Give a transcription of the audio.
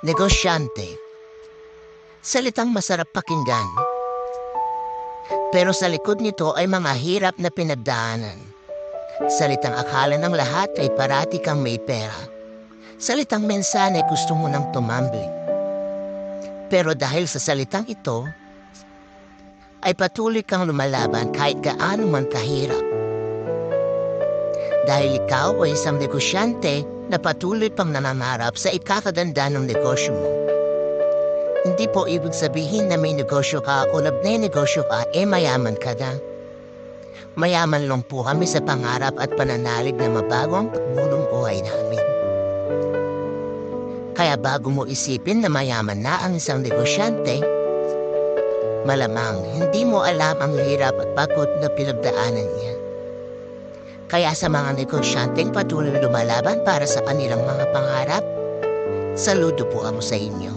Negosyante. Salitang masarap pakinggan. Pero sa likod nito ay mga hirap na pinagdaanan. Salitang akala ng lahat ay parati kang may pera. Salitang mensahe gusto mo nang tumambling. Pero dahil sa salitang ito, ay patuloy kang lumalaban kahit gaano man kahirap. Dahil ikaw ay isang negosyante na patuloy pang nanangarap sa ikakaganda ng negosyo mo. Hindi po ibig sabihin na may negosyo ka o nagnenegosyo ka mayaman ka na. Mayaman lang po kami sa pangarap at pananalig na mabago ang pagmulong buhay namin. Kaya bago mo isipin na mayaman na ang isang negosyante, malamang hindi mo alam ang hirap at pagod na pinagdaanan niya. Kaya sa mga negosyanteng patuloy lumalaban para sa kanilang mga pangarap, saludo po ako sa inyo.